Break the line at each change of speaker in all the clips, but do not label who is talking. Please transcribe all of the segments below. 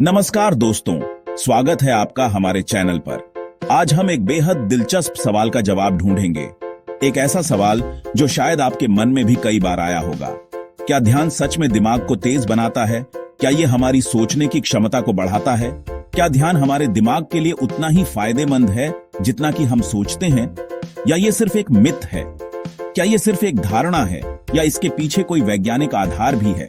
नमस्कार दोस्तों, स्वागत है आपका हमारे चैनल पर। आज हम एक बेहद दिलचस्प सवाल का जवाब ढूंढेंगे। एक ऐसा सवाल जो शायद आपके मन में भी कई बार आया होगा। क्या ध्यान सच में दिमाग को तेज बनाता है? क्या ये हमारी सोचने की क्षमता को बढ़ाता है? क्या ध्यान हमारे दिमाग के लिए उतना ही फायदेमंद है जितना कि हम सोचते हैं? या ये सिर्फ एक मिथ है? क्या ये सिर्फ एक धारणा है या इसके पीछे कोई वैज्ञानिक आधार भी है?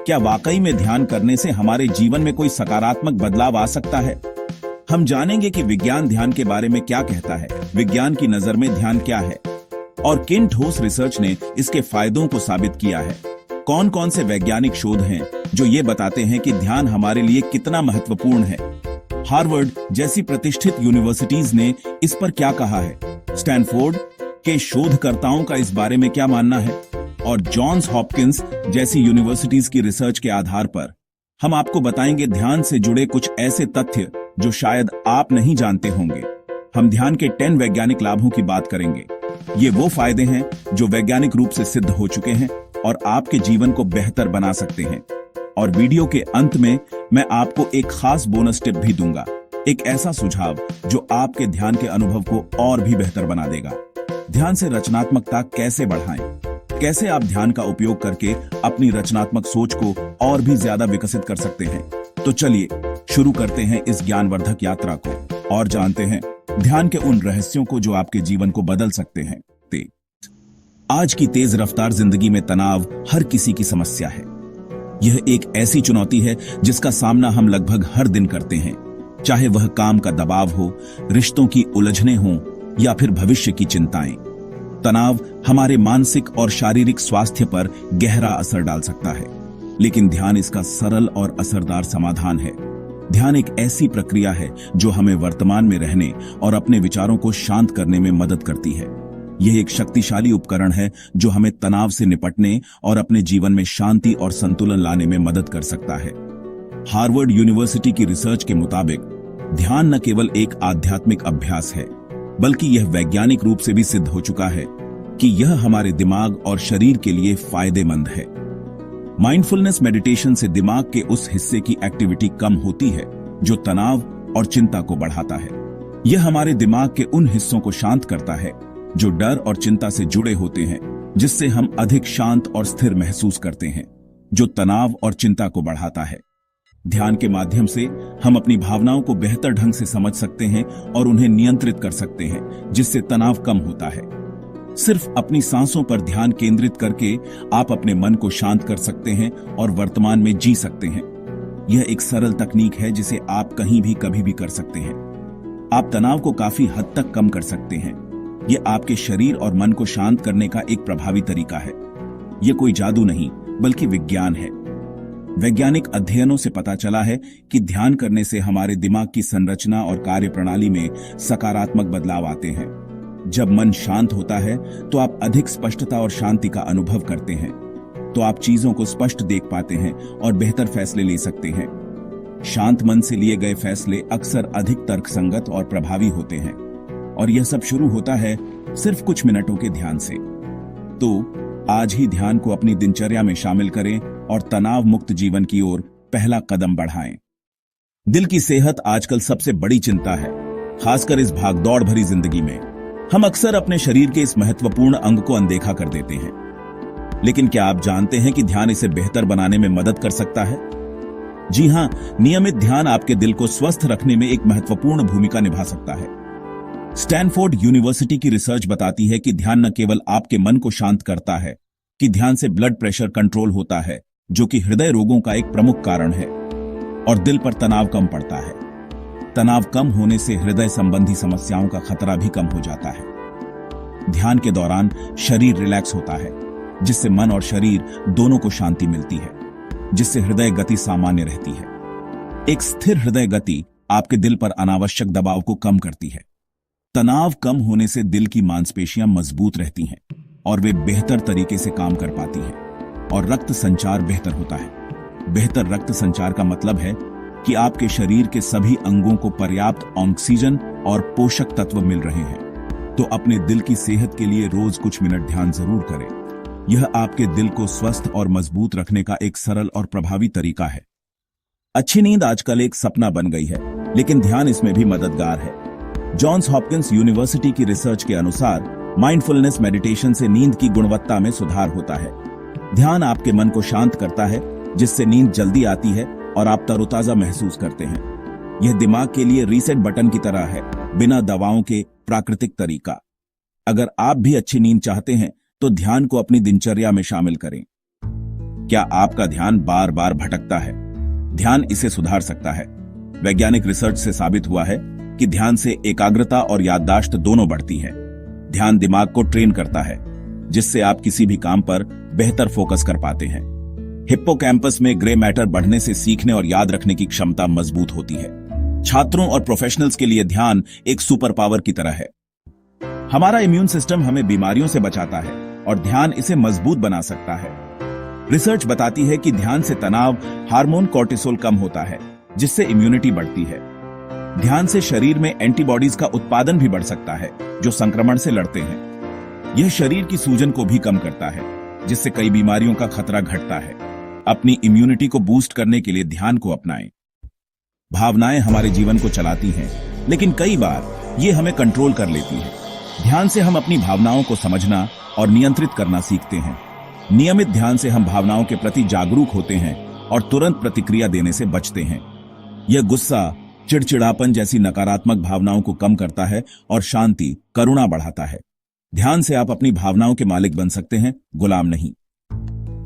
क्या वाकई में ध्यान करने से हमारे जीवन में कोई सकारात्मक बदलाव आ सकता है? हम जानेंगे कि विज्ञान ध्यान के बारे में क्या कहता है, विज्ञान की नजर में ध्यान क्या है और किन ठोस रिसर्च ने इसके फायदों को साबित किया है। कौन कौन से वैज्ञानिक शोध हैं जो ये बताते हैं कि ध्यान हमारे लिए कितना महत्वपूर्ण है। हार्वर्ड जैसी प्रतिष्ठित यूनिवर्सिटीज ने इस पर क्या कहा है, स्टैनफोर्ड के शोधकर्ताओं का इस बारे में क्या मानना है और जॉन्स हॉपकिंस जैसी यूनिवर्सिटीज की रिसर्च के आधार पर हम आपको बताएंगे ध्यान से जुड़े कुछ ऐसे तथ्य जो शायद आप नहीं जानते होंगे। हम ध्यान के 10 वैज्ञानिक लाभों की बात करेंगे। ये वो फायदे हैं जो वैज्ञानिक रूप से सिद्ध हो चुके हैं और आपके जीवन को बेहतर बना सकते हैं। और वीडियो के अंत में मैं आपको एक खास बोनस टिप भी दूंगा, एक ऐसा सुझाव जो आपके ध्यान के अनुभव को और भी बेहतर बना देगा। ध्यान से रचनात्मकता कैसे बढ़ाएं? कैसे आप ध्यान का उपयोग करके अपनी रचनात्मक सोच को और भी ज्यादा विकसित कर सकते हैं? तो चलिए शुरू करते हैं इस ज्ञानवर्धक यात्रा को और जानते हैं ध्यान के उन रहस्यों को जो आपके जीवन को बदल सकते हैं। आज की तेज रफ्तार जिंदगी में तनाव हर किसी की समस्या है। यह एक ऐसी चुनौती है जिसका सामना हम लगभग हर दिन करते हैं, चाहे वह काम का दबाव हो, रिश्तों की उलझनें हों या फिर भविष्य की चिंताएं। तनाव हमारे मानसिक और शारीरिक स्वास्थ्य पर गहरा असर डाल सकता है, लेकिन ध्यान इसका सरल और असरदार समाधान है। ध्यान एक ऐसी प्रक्रिया है जो हमें वर्तमान में रहने और अपने विचारों को शांत करने में मदद करती है। यह एक शक्तिशाली उपकरण है जो हमें तनाव से निपटने और अपने जीवन में शांति और संतुलन लाने में मदद कर सकता है। हार्वर्ड यूनिवर्सिटी की रिसर्च के मुताबिक ध्यान न केवल एक आध्यात्मिक अभ्यास है, बल्कि यह वैज्ञानिक रूप से भी सिद्ध हो चुका है कि यह हमारे दिमाग और शरीर के लिए फायदेमंद है। माइंडफुलनेस मेडिटेशन से दिमाग के उस हिस्से की एक्टिविटी कम होती है जो तनाव और चिंता को बढ़ाता है। यह हमारे दिमाग के उन हिस्सों को शांत करता है जो डर और चिंता से जुड़े होते हैं, जिससे हम अधिक शांत और स्थिर महसूस करते हैं, जो तनाव और चिंता को बढ़ाता है। ध्यान के माध्यम से हम अपनी भावनाओं को बेहतर ढंग से समझ सकते हैं और उन्हें नियंत्रित कर सकते हैं, जिससे तनाव कम होता है। सिर्फ अपनी सांसों पर ध्यान केंद्रित करके आप अपने मन को शांत कर सकते हैं और वर्तमान में जी सकते हैं। यह एक सरल तकनीक है जिसे आप कहीं भी कभी भी कर सकते हैं। आप तनाव को काफी हद तक कम कर सकते हैं। यह आपके शरीर और मन को शांत करने का एक प्रभावी तरीका है। यह कोई जादू नहीं, बल्कि विज्ञान है। वैज्ञानिक अध्ययनों से पता चला है कि ध्यान करने से हमारे दिमाग की संरचना और कार्यप्रणाली में सकारात्मक बदलाव आते हैं। जब मन शांत होता है तो आप अधिक स्पष्टता और शांति का अनुभव करते हैं, तो आप चीजों को स्पष्ट देख पाते हैं और बेहतर फैसले ले सकते हैं। शांत मन से लिए गए फैसले अक्सर अधिक तर्कसंगत और प्रभावी होते हैं, और यह सब शुरू होता है सिर्फ कुछ मिनटों के ध्यान से। तो आज ही ध्यान को अपनी दिनचर्या में शामिल करें और तनाव मुक्त जीवन की ओर पहला कदम बढ़ाएं। दिल की सेहत आजकल सबसे बड़ी चिंता है, खासकर इस भागदौड़ भरी जिंदगी में। हम अक्सर अपने शरीर के इस महत्वपूर्ण अंग को अनदेखा कर देते हैं, लेकिन क्या आप जानते हैं कि ध्यान इसे बेहतर बनाने में मदद कर सकता है? जी हां, नियमित ध्यान आपके दिल को स्वस्थ रखने में एक महत्वपूर्ण भूमिका निभा सकता है। स्टैनफोर्ड यूनिवर्सिटी की रिसर्च बताती है कि ध्यान न केवल आपके मन को शांत करता है, कि ध्यान से ब्लड प्रेशर कंट्रोल होता है, जो कि हृदय रोगों का एक प्रमुख कारण है, और दिल पर तनाव कम पड़ता है। तनाव कम होने से हृदय संबंधी समस्याओं का खतरा भी कम हो जाता है। ध्यान के दौरान शरीर रिलैक्स होता है, जिससे मन और शरीर दोनों को शांति मिलती है, जिससे हृदय गति सामान्य रहती है। एक स्थिर हृदय गति आपके दिल पर अनावश्यक दबाव को कम करती है। तनाव कम होने से दिल की मांसपेशियां मजबूत रहती हैं और वे बेहतर तरीके से काम कर पाती हैं, और रक्त संचार बेहतर होता है। बेहतर रक्त संचार का मतलब है कि आपके शरीर के सभी अंगों को पर्याप्त ऑक्सीजन और पोषक तत्व मिल रहे हैं। तो अपने दिल की सेहत के लिए रोज कुछ मिनट ध्यान जरूर करें। यह आपके दिल को स्वस्थ और मजबूत रखने का एक सरल और प्रभावी तरीका है। अच्छी नींद आजकल एक सपना बन गई है, लेकिन ध्यान इसमें भी मददगार है। जॉन्स हॉपकिंस यूनिवर्सिटी की रिसर्च के अनुसार माइंडफुलनेस मेडिटेशन से नींद की गुणवत्ता में सुधार होता है। ध्यान आपके मन को शांत करता है, जिससे नींद जल्दी आती है और आप तरोताजा महसूस करते हैं। यह दिमाग के लिए रीसेट बटन की तरह है, बिना दवाओं के प्राकृतिक तरीका। अगर आप भी अच्छी नींद चाहते हैं तो ध्यान को अपनी दिनचर्या में शामिल करें। क्या आपका ध्यान बार बार भटकता है? ध्यान इसे सुधार सकता है। वैज्ञानिक रिसर्च से साबित हुआ है कि ध्यान से एकाग्रता और याददाश्त दोनों बढ़ती है। ध्यान दिमाग को ट्रेन करता है, जिससे आप किसी भी काम पर बेहतर फोकस कर पाते हैं। हिप्पोकैम्पस में ग्रे मैटर बढ़ने से सीखने और याद रखने की क्षमता मजबूत होती है। छात्रों और प्रोफेशनल्स के लिए ध्यान एक सुपर पावर की तरह है। हमारा इम्यून सिस्टम हमें बीमारियों से बचाता है और ध्यान इसे मजबूत बना सकता है। रिसर्च बताती है कि ध्यान से तनाव हार्मोन कोर्टिसोल कम होता है, जिससे इम्यूनिटी बढ़ती है। ध्यान से शरीर में एंटीबॉडीज का उत्पादन भी बढ़ सकता है, जो संक्रमण से लड़ते हैं। यह शरीर की सूजन को भी कम करता है, जिससे कई बीमारियों का खतरा घटता है। अपनी इम्यूनिटी को बूस्ट करने के लिए ध्यान को अपनाएं। भावनाएं हमारे जीवन को चलाती हैं, लेकिन कई बार ये हमें कंट्रोल कर लेती है। ध्यान से हम अपनी भावनाओं को समझना और नियंत्रित करना सीखते हैं। नियमित ध्यान से हम भावनाओं के प्रति जागरूक होते हैं और तुरंत प्रतिक्रिया देने से बचते हैं। यह गुस्सा, चिड़चिड़ापन जैसी नकारात्मक भावनाओं को कम करता है और शांति, करुणा बढ़ाता है। ध्यान से आप अपनी भावनाओं के मालिक बन सकते हैं, गुलाम नहीं।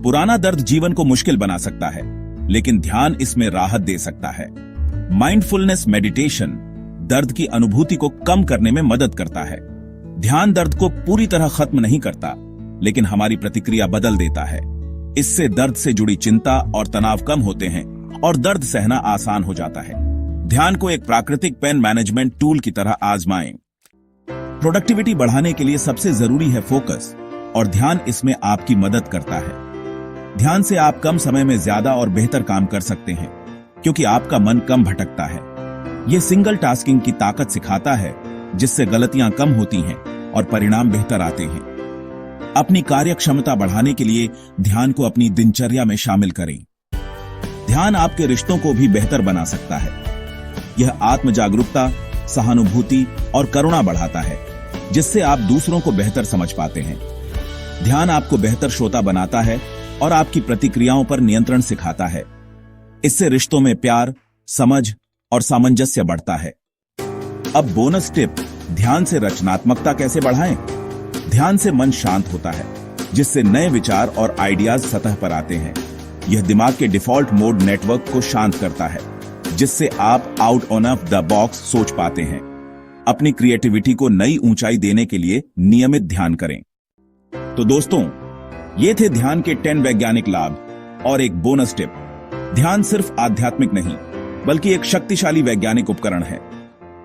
पुराना दर्द जीवन को मुश्किल बना सकता है, लेकिन ध्यान इसमें राहत दे सकता है। माइंडफुलनेस मेडिटेशन दर्द की अनुभूति को कम करने में मदद करता है। ध्यान दर्द को पूरी तरह खत्म नहीं करता, लेकिन हमारी प्रतिक्रिया बदल देता है। इससे दर्द से जुड़ी चिंता और तनाव कम होते हैं और दर्द सहना आसान हो जाता है। ध्यान को एक प्राकृतिक पेन मैनेजमेंट टूल की तरह आजमाएं। प्रोडक्टिविटी बढ़ाने के लिए सबसे जरूरी है फोकस, और ध्यान इसमें आपकी मदद करता है। ध्यान से आप कम समय में ज्यादा और बेहतर काम कर सकते हैं, क्योंकि आपका मन कम भटकता है। यह सिंगल टास्किंग की ताकत सिखाता है, जिससे गलतियां कम होती हैं और परिणाम बेहतर आते हैं। अपनी कार्य क्षमता बढ़ाने के लिए ध्यान को अपनी दिनचर्या में शामिल करें। ध्यान आपके रिश्तों को भी बेहतर बना सकता है। यह आत्म जागरूकता, सहानुभूति और करुणा बढ़ाता है, जिससे आप दूसरों को बेहतर समझ पाते हैं। ध्यान आपको बेहतर श्रोता बनाता है और आपकी प्रतिक्रियाओं पर नियंत्रण सिखाता है। इससे रिश्तों में प्यार, समझ और सामंजस्य बढ़ता है। अब बोनस टिप, ध्यान से रचनात्मकता कैसे बढ़ाएं? ध्यान से मन शांत होता है, जिससे नए विचार और आइडियाज सतह पर आते हैं। यह दिमाग के डिफॉल्ट मोड नेटवर्क को शांत करता है, जिससे आप आउट ऑफ द बॉक्स सोच पाते हैं। अपनी क्रिएटिविटी को नई ऊंचाई देने के लिए नियमित ध्यान करें। तो दोस्तों, ये थे ध्यान के 10 वैज्ञानिक लाभ और एक बोनस टिप। ध्यान सिर्फ आध्यात्मिक नहीं, बल्कि एक शक्तिशाली वैज्ञानिक उपकरण है।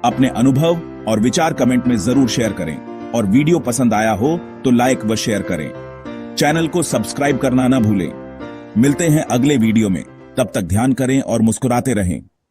अपने अनुभव और विचार कमेंट में जरूर शेयर करें, और वीडियो पसंद आया हो तो लाइक व शेयर करें। चैनल को सब्सक्राइब करना ना भूलें। मिलते हैं अगले वीडियो में, तब तक ध्यान करें और मुस्कुराते रहें।